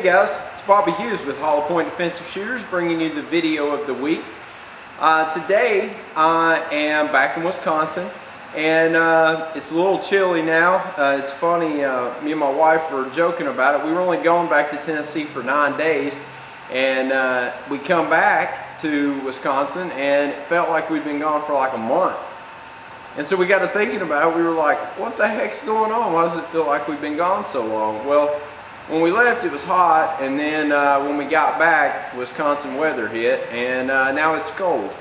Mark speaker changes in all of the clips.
Speaker 1: guys, it's Bobby Hughes with Hollow Point Defensive Shooters bringing you the video of the week. Today I am back in Wisconsin and it's a little chilly now. It's funny, me and my wife were joking about it. We were only going back to Tennessee for 9 days and we come back to Wisconsin and it felt like we'd been gone for like a month. And so we got to thinking about it. We were like, what the heck's going on? Why does it feel like we've been gone so long? Well, when we left it was hot, and then when we got back, Wisconsin weather hit, and now it's cold.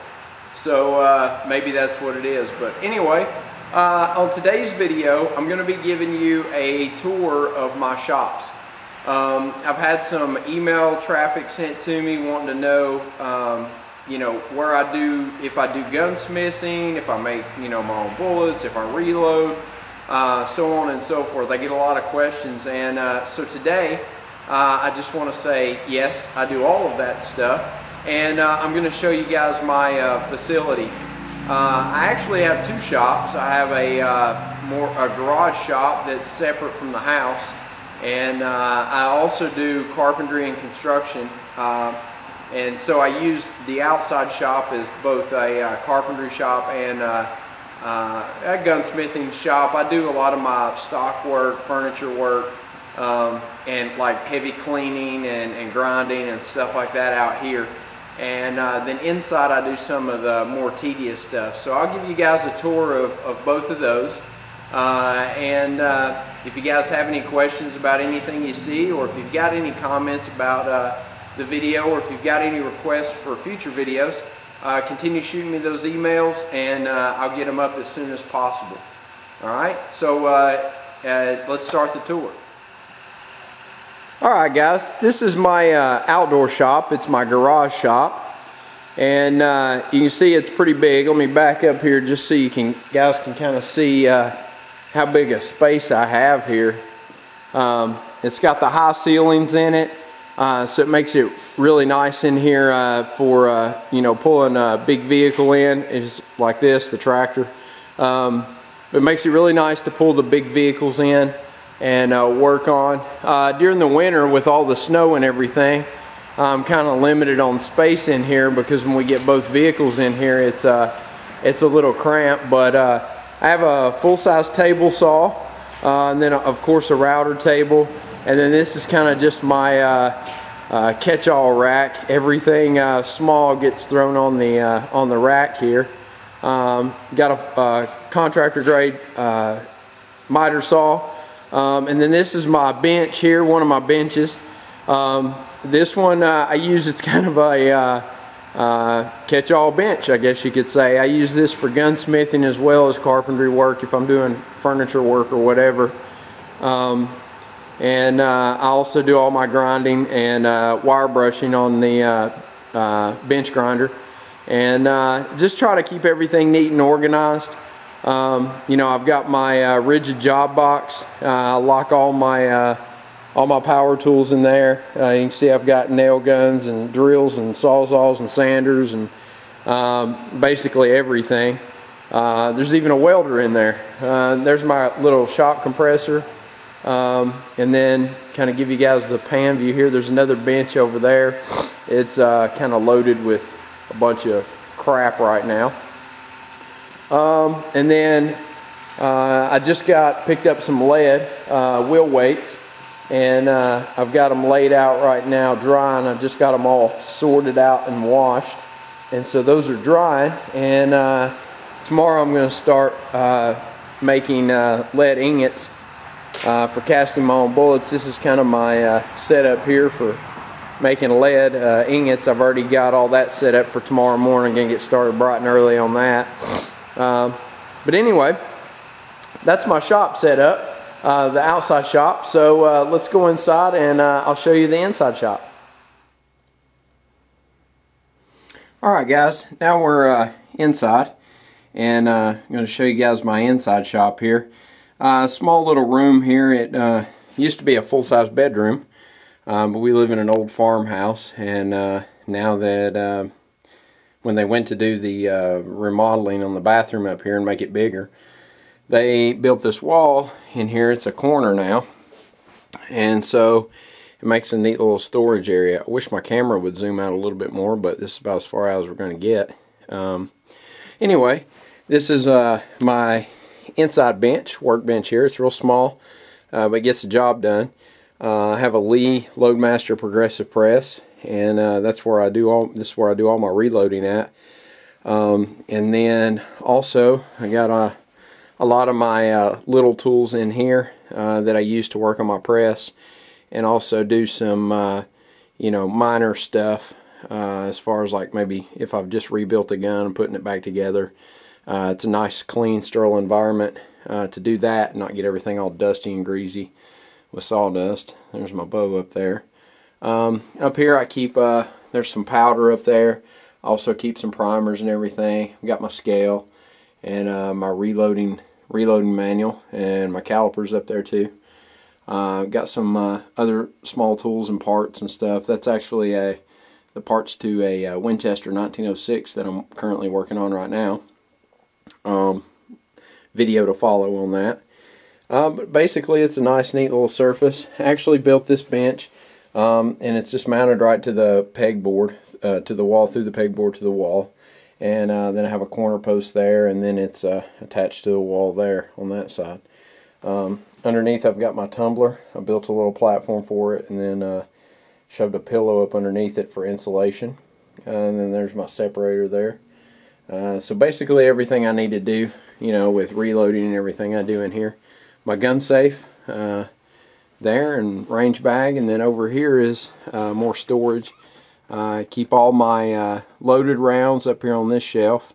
Speaker 1: So maybe that's what it is. But anyway, on today's video, I'm going to be giving you a tour of my shops. I've had some email traffic sent to me wanting to know, you know, where I do, if I do gunsmithing, if I make, you know, my own bullets, if I reload. So on and so forth. I get a lot of questions, and so today I just want to say yes, I do all of that stuff, and I'm going to show you guys my facility. I actually have two shops. I have a garage shop that's separate from the house, and I also do carpentry and construction, and so I use the outside shop as both a carpentry shop and a gunsmithing shop. I do a lot of my stock work, furniture work, and like heavy cleaning and grinding and stuff like that out here. And then inside I do some of the more tedious stuff. So I'll give you guys a tour of both of those. And if you guys have any questions about anything you see, or if you've got any comments about the video, or if you've got any requests for future videos, continue shooting me those emails, and I'll get them up as soon as possible. Alright, so let's start the tour. Alright guys, this is my outdoor shop. It's my garage shop, and you can see it's pretty big. Let me back up here just so you guys can kind of see how big a space I have here. It's got the high ceilings in it. So it makes it really nice in here for you know, pulling a big vehicle in. It's like this, the tractor. It makes it really nice to pull the big vehicles in and work on. During the winter, with all the snow and everything, I'm kind of limited on space in here, because when we get both vehicles in here, it's a little cramped. But I have a full-size table saw, and then of course a router table. And then this is kind of just my catch-all rack. Everything small gets thrown on the rack here. Got a contractor grade miter saw. And then this is my bench here, one of my benches. This one I use, it's kind of a catch-all bench, I guess you could say. I use this for gunsmithing as well as carpentry work if I'm doing furniture work or whatever. And I also do all my grinding and wire brushing on the bench grinder, and just try to keep everything neat and organized. You know, I've got my rigid job box. I lock all my power tools in there. You can see I've got nail guns and drills and sawzalls and sanders and basically everything. There's even a welder in there. There's my little shop compressor. And then kind of give you guys the pan view here. There's another bench over there. It's kind of loaded with a bunch of crap right now. And then I just picked up some lead wheel weights, and I've got them laid out right now drying. I've just got them all sorted out and washed, and so those are drying. And tomorrow I'm going to start making lead ingots for casting my own bullets. This is kind of my setup here for making lead ingots. I've already got all that set up for tomorrow morning. Gonna get started bright and early on that. But anyway, that's my shop set up, the outside shop. So let's go inside and I'll show you the inside shop. Alright guys, now we're inside, and I'm going to show you guys my inside shop here. Small little room here. It used to be a full-size bedroom, but we live in an old farmhouse, and now that when they went to do the remodeling on the bathroom up here and make it bigger, they built this wall in here. It's a corner now, and so it makes a neat little storage area. I wish my camera would zoom out a little bit more, but this is about as far out as we're going to get. Anyway, this is my inside bench, workbench here. It's real small, but gets the job done. I have a Lee Loadmaster progressive press, and that's where I do all. This is where I do all my reloading at. And then also I got a lot of my little tools in here that I use to work on my press, and also do some you know, minor stuff as far as like maybe if I've just rebuilt a gun and putting it back together. It's a nice clean sterile environment to do that and not get everything all dusty and greasy with sawdust. There's my bow up there. Up here I keep there's some powder up there. I also keep some primers and everything. I've got my scale and my reloading manual, and my calipers up there too. I've got some other small tools and parts and stuff. That's actually the parts to a Winchester 1906 that I'm currently working on right now. Video to follow on that. But basically it's a nice neat little surface. I actually built this bench and it's just mounted right to the pegboard, to the wall, through the pegboard to the wall. And then I have a corner post there, and then it's attached to the wall there on that side. Underneath I've got my tumbler. I built a little platform for it, and then shoved a pillow up underneath it for insulation. And then there's my separator there. So basically everything I need to do, you know, with reloading and everything I do in here. My gun safe there, and range bag, and then over here is more storage. I keep all my loaded rounds up here on this shelf,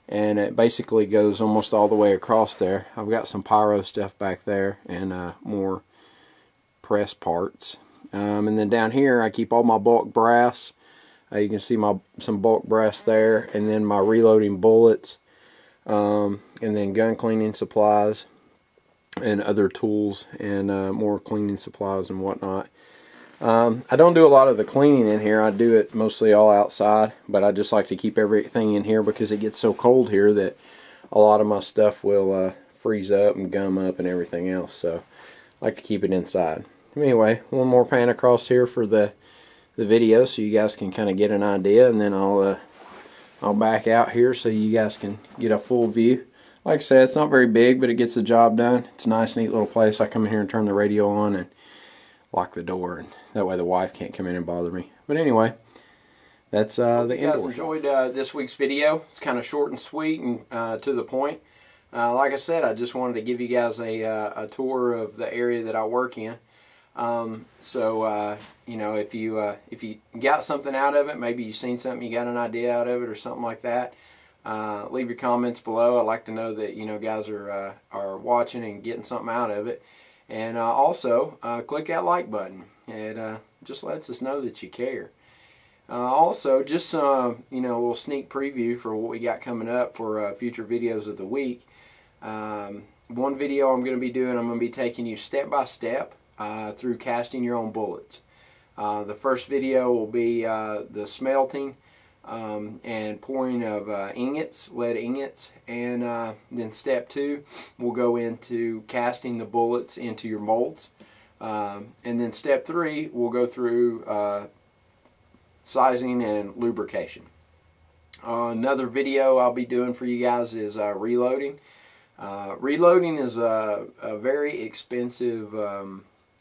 Speaker 1: and it basically goes almost all the way across there. I've got some pyro stuff back there, and more press parts. And then down here I keep all my bulk brass. You can see some bulk brass there, and then my reloading bullets, and then gun cleaning supplies and other tools, and more cleaning supplies and whatnot. I don't do a lot of the cleaning in here. I do it mostly all outside, but I just like to keep everything in here because it gets so cold here that a lot of my stuff will freeze up and gum up and everything else, so I like to keep it inside. Anyway, one more pan across here for the video so you guys can kind of get an idea, and then I'll back out here so you guys can get a full view. Like I said, it's not very big, but it gets the job done. It's a nice neat little place. I come in here and turn the radio on and lock the door, and that way the wife can't come in and bother me. But anyway, that's the end. If you guys enjoyed this week's video, it's kind of short and sweet and to the point. Like I said, I just wanted to give you guys a tour of the area that I work in. So you know, if you got something out of it, maybe you've seen something, you got an idea out of it or something like that, leave your comments below. I'd like to know that, you know, guys are watching and getting something out of it. And also click that like button. It just lets us know that you care. Also, just some, you know, a little sneak preview for what we got coming up for future videos of the week. One video I'm going to be doing, I'm going to be taking you step by step through casting your own bullets. The first video will be the smelting and pouring of ingots, lead ingots, and then step 2 we'll go into casting the bullets into your molds, and then step 3 we'll go through sizing and lubrication. Another video I'll be doing for you guys is reloading. Reloading is a very expensive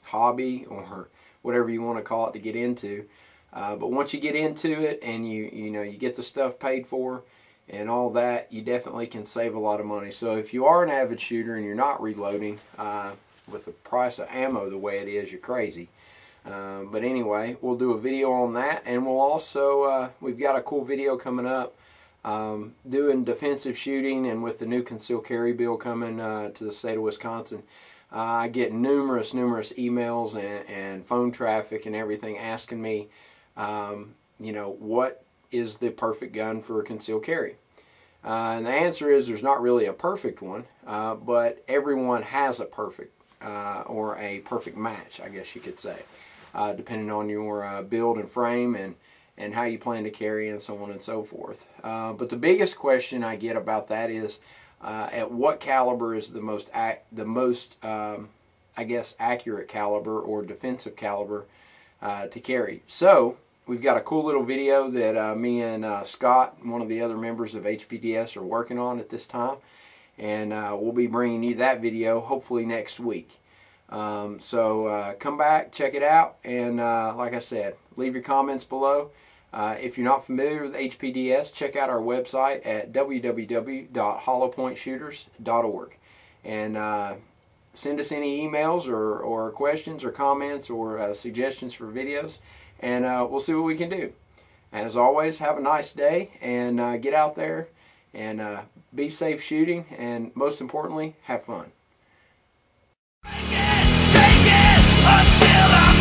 Speaker 1: hobby, or whatever you want to call it, to get into. But once you get into it and you know, you get the stuff paid for and all that, you definitely can save a lot of money. So if you are an avid shooter and you're not reloading, with the price of ammo the way it is, you're crazy. But anyway, we'll do a video on that, and we'll also we've got a cool video coming up doing defensive shooting, and with the new concealed carry bill coming to the state of Wisconsin, I get numerous emails and phone traffic and everything asking me, you know, what is the perfect gun for a concealed carry? And the answer is there's not really a perfect one, but everyone has a perfect or a perfect match, I guess you could say, depending on your build and frame and how you plan to carry and so on and so forth. But the biggest question I get about that is at what caliber is the most I guess accurate caliber or defensive caliber to carry. So we've got a cool little video that me and Scott, one of the other members of HPDS, are working on at this time, and we'll be bringing you that video hopefully next week. So come back, check it out, and like I said, leave your comments below. If you're not familiar with HPDS, check out our website at www.hollowpointshooters.org, and send us any emails or questions or comments or suggestions for videos, and we'll see what we can do. As always, have a nice day, and get out there and be safe shooting, and most importantly, have fun.
Speaker 2: Take it until I'm